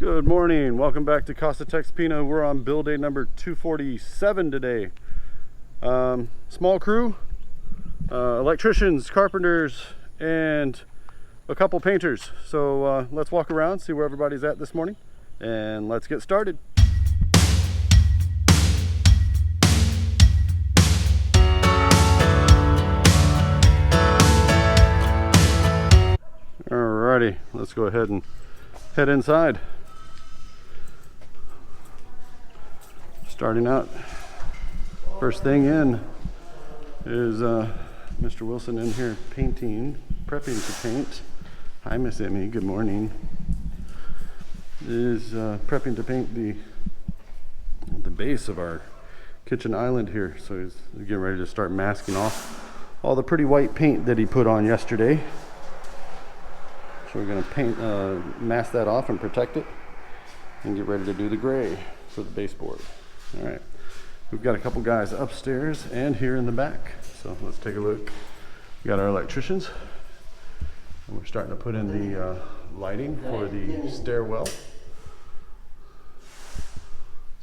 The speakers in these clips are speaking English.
Good morning, welcome back to casa.texpina. We're on build day number 247 today. Small crew, electricians, carpenters, and a couple painters. So let's walk around, see where everybody's at this morning, and let's get started. Alrighty, let's go ahead and head inside. Starting out, first thing in is Mr. Wilson in here painting, prepping to paint. Hi, Miss Emie, good morning. Is prepping to paint the base of our kitchen island here. So he's getting ready to start masking off all the pretty white paint that he put on yesterday. So we're gonna paint, mask that off and protect it and get ready to do the gray for the baseboard. All right, we've got a couple guys upstairs and here in the back. So let's take a look. We got our electricians, and we're starting to put in the lighting for the stairwell. So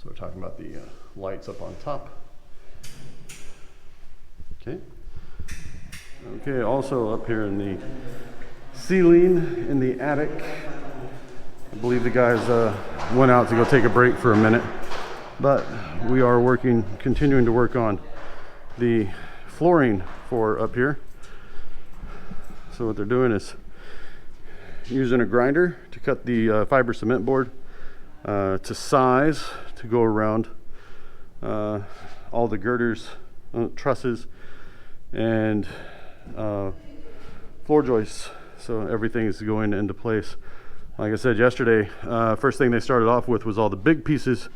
we're talking about the lights up on top. Okay. Okay, also up here in the ceiling in the attic, I believe the guys went out to go take a break for a minute. But we are continuing to work on the flooring for up here. So what they're doing is using a grinder to cut the fiber cement board to size to go around all the girders, trusses, and floor joists. So everything is going into place. Like I said yesterday, first thing they started off with was all the big pieces,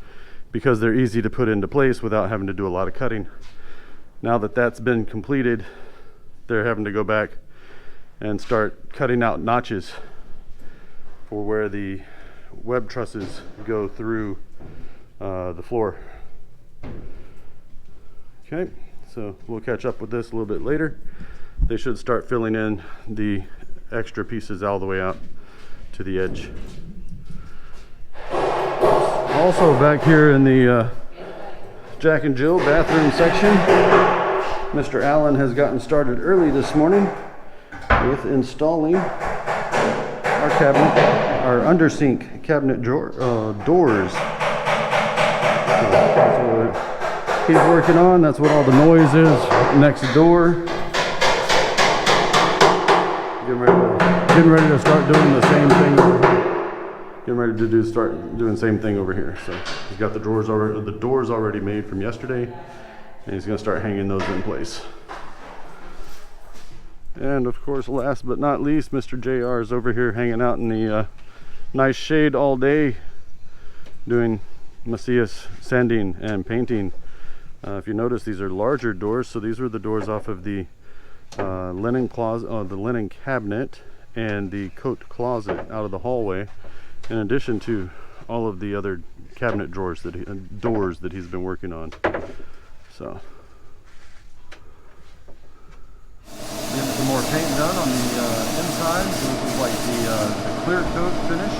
because they're easy to put into place without having to do a lot of cutting. Now that that's been completed, they're having to go back and start cutting out notches for where the web trusses go through the floor. Okay, so we'll catch up with this a little bit later. They should start filling in the extra pieces all the way out to the edge. Also back here in the Jack and Jill bathroom section, Mr. Allen has gotten started early this morning with installing our cabinet, our undersink cabinet doors. So that's what he's working on. That's what all the noise is next door. Getting ready to start doing the same thing over here. Getting ready to start doing the same thing over here. So he's got the doors already made from yesterday, and he's going to start hanging those in place. And of course, last but not least, Mr. JR is over here hanging out in the nice shade all day, doing Miscellaneous sanding and painting. If you notice, these are larger doors. So these were the doors off of the linen closet, the linen cabinet, and the coat closet out of the hallway, in addition to all of the other cabinet doors that he's been working on. So getting some more paint done on the inside. So this is like the clear coat finish.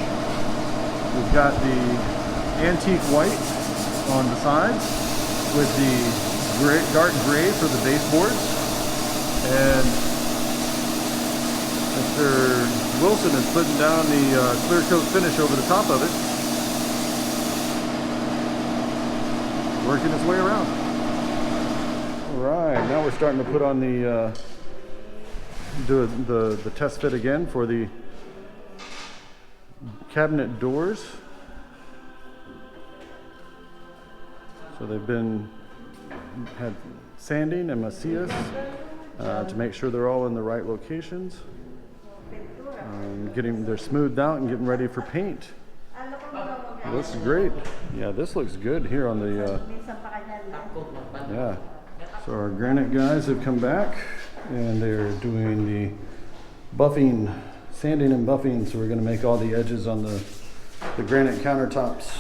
We've got the antique white on the sides with the dark gray for the baseboards, and Mr. Wilson is putting down the clear coat finish over the top of it, working its way around. All right, now we're starting to put on the the test fit again for the cabinet doors. So they've had sanding and Miscellaneous to make sure they're all in the right locations. They're smoothed out and getting ready for paint. This is great. Yeah, this looks good here on the yeah. So our Granite guys have come back and they're doing the buffing, sanding and buffing. So we're going to make all the edges on the Granite countertops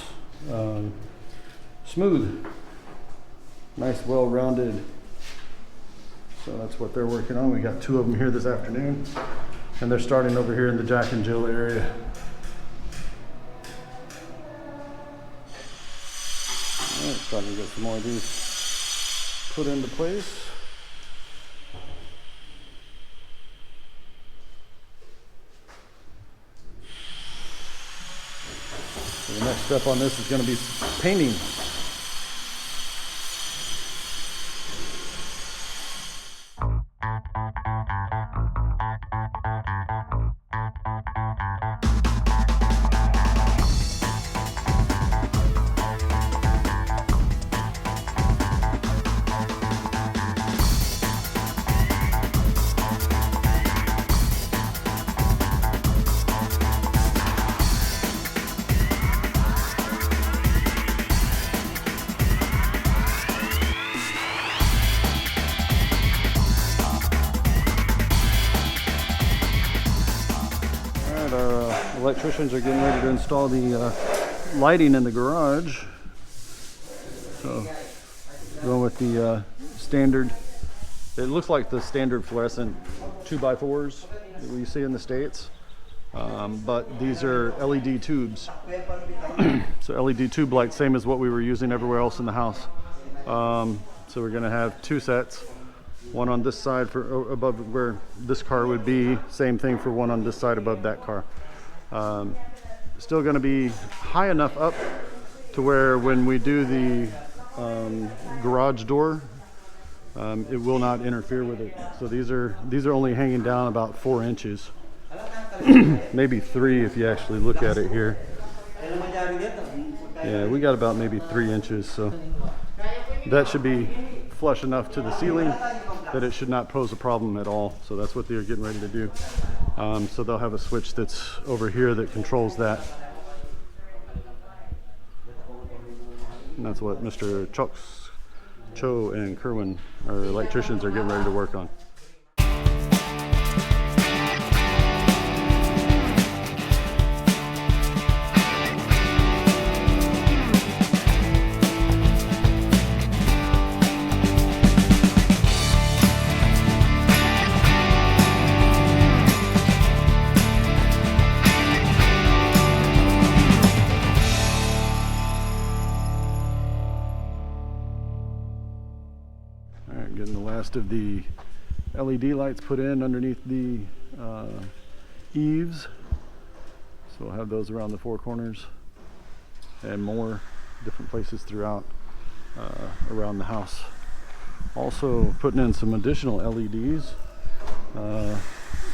smooth, nice, well-rounded. So that's what they're working on. We got 2 of them here this afternoon, and they're starting over here in the Jack and Jill area. Alright, starting to get some more of these put into place. So the next step on this is going to be painting. Electricians are getting ready to install the lighting in the garage. So going with the standard, it looks like the standard fluorescent 2x4s that we see in the States, but these are LED tubes. So LED tube lights, same as what we were using everywhere else in the house. So we're going to have two sets, one on this side for above where this car would be, same thing for one on this side above that car. Still going to be high enough up to where when we do the garage door, it will not interfere with it. So these are only hanging down about 4 inches, maybe 3 if you actually look at it here. Yeah, we got about maybe 3 inches, so that should be flush enough to the ceiling that it should not pose a problem at all. So that's what they're getting ready to do. So they'll have a switch that's over here that controls that. And that's what Mr. Chucks, Cho, and Kerwin, our electricians, are getting ready to work on. Getting the last of the LED lights put in underneath the eaves. So we'll have those around the 4 corners and more different places throughout around the house. Also putting in some additional LEDs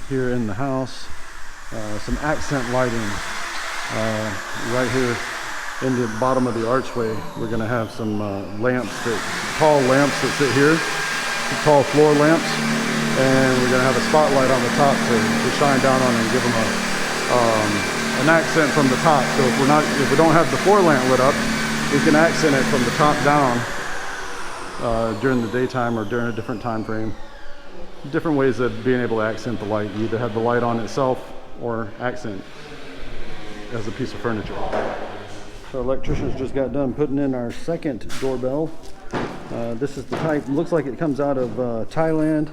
here in the house. Some accent lighting right here in the bottom of the archway. We're going to have some tall lamps that sit here. Tall floor lamps, and we're going to have a spotlight on the top to shine down on and give them an accent from the top. So if we don't have the floor lamp lit up, we can accent it from the top down during the daytime or during a different time frame. Different ways of being able to accent the light. You either have the light on itself or accent as a piece of furniture. So electricians just got done putting in our second doorbell. This is the type, looks like it comes out of Thailand.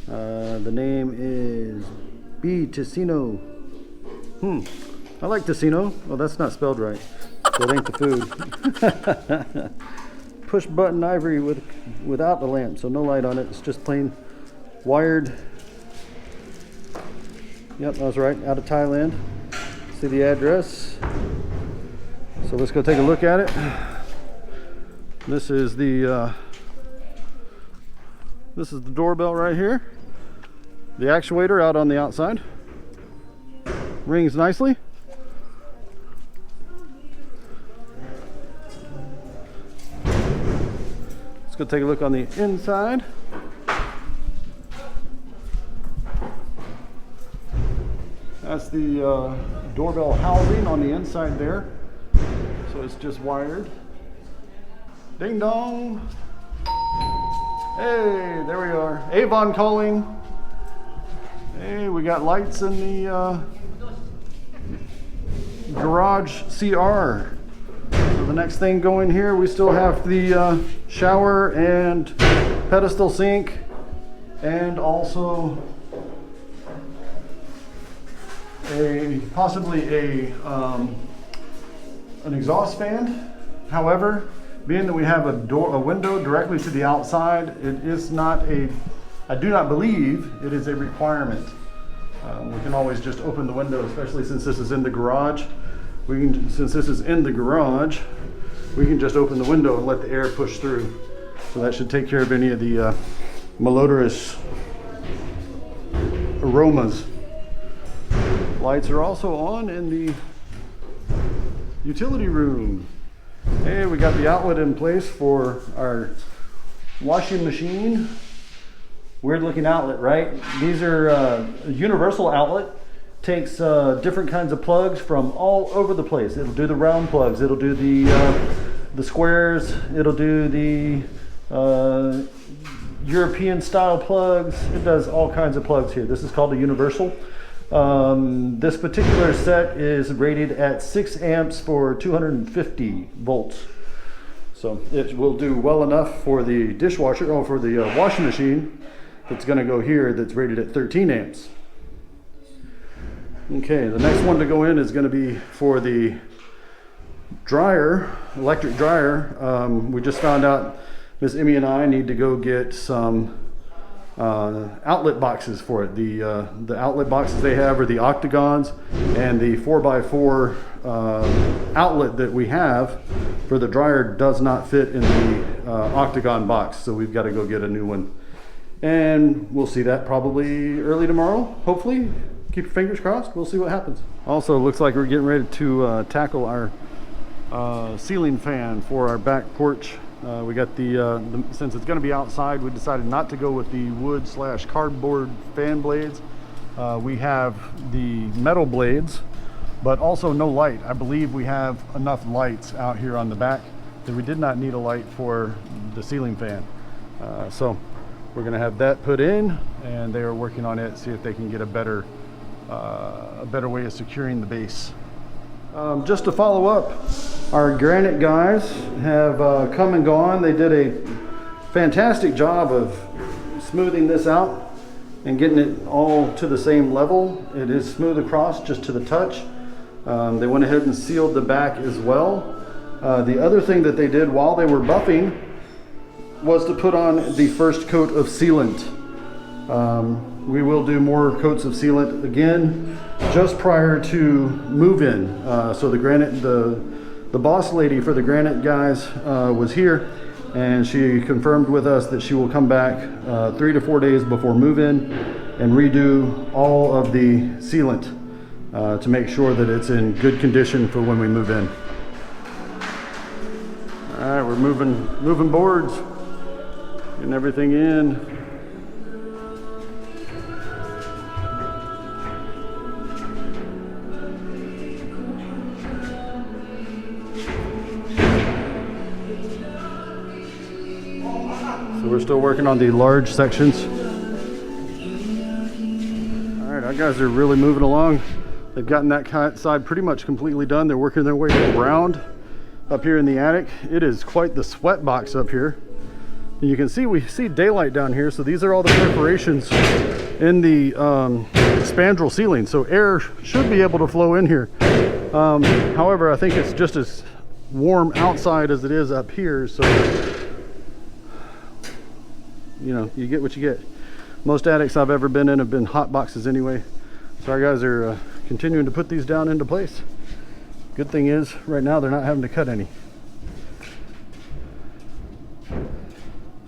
The name is B Ticino. I like Ticino. Well, that's not spelled right. So it ain't the food. Push button ivory without the lamp, so no light on it. It's just plain wired. Yep, I was right, out of Thailand. See the address. So let's go take a look at it. This is the doorbell right here. The actuator out on the outside. Rings nicely. Let's go take a look on the inside. That's the doorbell housing on the inside there. So it's just wired. Ding dong. Hey, there we are. Avon calling. Hey, we got lights in the garage CR. So the next thing going here, we still have the shower and pedestal sink, and also possibly an exhaust fan. However, being that we have a window directly to the outside, it is not I do not believe it is a requirement. We can always just open the window, especially since this is in the garage. Since this is in the garage, we can just open the window and let the air push through. So that should take care of any of the malodorous aromas. Lights are also on in the utility room. Hey, we got the outlet in place for our washing machine. Weird looking outlet, right? These are a universal outlet. Takes different kinds of plugs from all over the place. It'll do the round plugs, it'll do the squares, it'll do the European style plugs. It does all kinds of plugs here. This is called a universal. This particular set is rated at 6 amps for 250 volts. So it will do well enough for the dishwasher, or for the washing machine. It's going to go here, that's rated at 13 amps. Okay, the next one to go in is going to be for the dryer, electric dryer. We just found out Miss Emie and I need to go get some outlet boxes for it. The outlet boxes they have are the octagons, and the 4x4 outlet that we have for the dryer does not fit in the octagon box, so we've got to go get a new one. And we'll see that probably early tomorrow, hopefully. Keep your fingers crossed, we'll see what happens. Also, looks like we're getting ready to tackle our ceiling fan for our back porch. We got since it's going to be outside, we decided not to go with the wood / cardboard fan blades. We have the metal blades, but also no light. I believe we have enough lights out here on the back that we did not need a light for the ceiling fan. So we're going to have that put in, and they are working on it, see if they can get a better way of securing the base. Just to follow up, our Granite guys have come and gone. They did a fantastic job of smoothing this out and getting it all to the same level. It is smooth across, just to the touch. They went ahead and sealed the back as well. The other thing that they did while they were buffing was to put on the first coat of sealant. We will do more coats of sealant again just prior to move-in. So the Granite, the boss lady for the Granite guys was here, and she confirmed with us that she will come back 3 to 4 days before move-in and redo all of the sealant to make sure that it's in good condition for when we move in. All right, we're moving boards, getting everything in. So we're still working on the large sections. All right, our guys are really moving along. They've gotten that side pretty much completely done. They're working their way around up here in the attic. It is quite the sweat box up here. And you can see, we see daylight down here. So these are all the perforations in the spandrel ceiling. So air should be able to flow in here. However, I think it's just as warm outside as it is up here. So, you know, you get what you get. Most attics I've ever been in have been hot boxes anyway. So our guys are continuing to put these down into place. Good thing is, right now they're not having to cut any.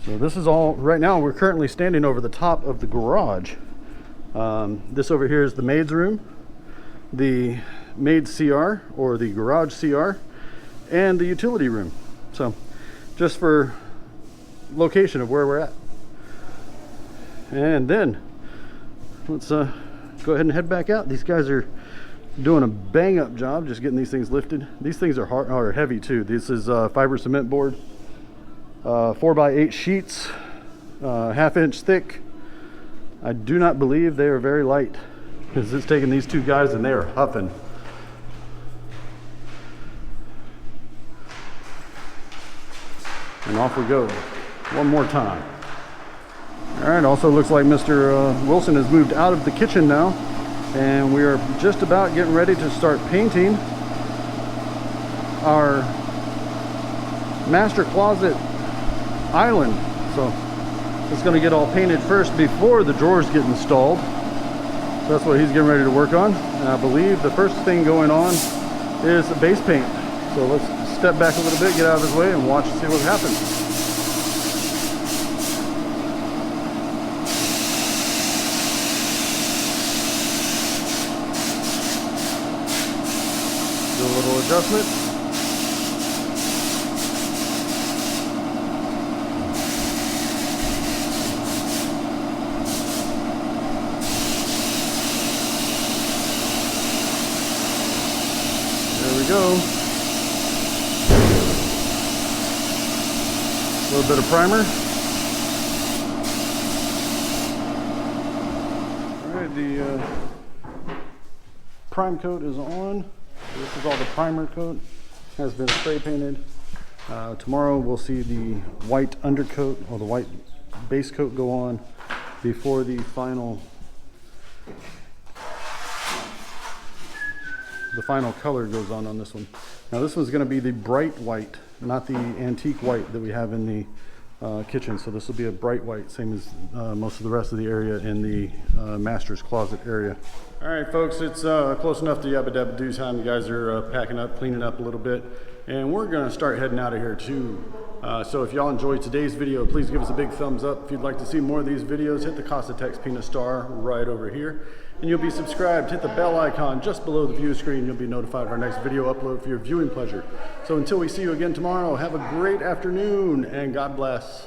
So this is all, right now we're currently standing over the top of the garage. This over here is the maid's room, the maid's CR, or the garage CR, and the utility room. So just for location of where we're at. And then let's go ahead and head back out. These guys are doing a bang up job just getting these things lifted. These things are hard, or heavy too. This is fiber cement board, 4x8 sheets, 1/2 inch thick. I do not believe they are very light, because it's taking these two guys and they are huffing. And off we go one more time. All right, also looks like Mr. Wilson has moved out of the kitchen now, and we are just about getting ready to start painting our master closet island. So it's going to get all painted first before the drawers get installed. So that's what he's getting ready to work on. And I believe the first thing going on is the base paint. So let's step back a little bit, get out of his way, and watch and see what happens. Do a little adjustment. Go. A little bit of primer. All right, the prime coat is on. This is all the primer coat. Has been spray painted. Tomorrow we'll see the white undercoat or the white base coat go on before the final color goes on this one. Now this one's going to be the bright white, not the antique white that we have in the kitchen. So this will be a bright white, same as most of the rest of the area in the master's closet area. All right, folks, it's close enough to yabba dabba do time. You guys are packing up, cleaning up a little bit, and we're going to start heading out of here too. So if y'all enjoyed today's video, please give us a big thumbs up. If you'd like to see more of these videos, hit the casa.texpina star right over here. And you'll be subscribed. Hit the bell icon just below the view screen. You'll be notified of our next video upload for your viewing pleasure. So until we see you again tomorrow, have a great afternoon and God bless.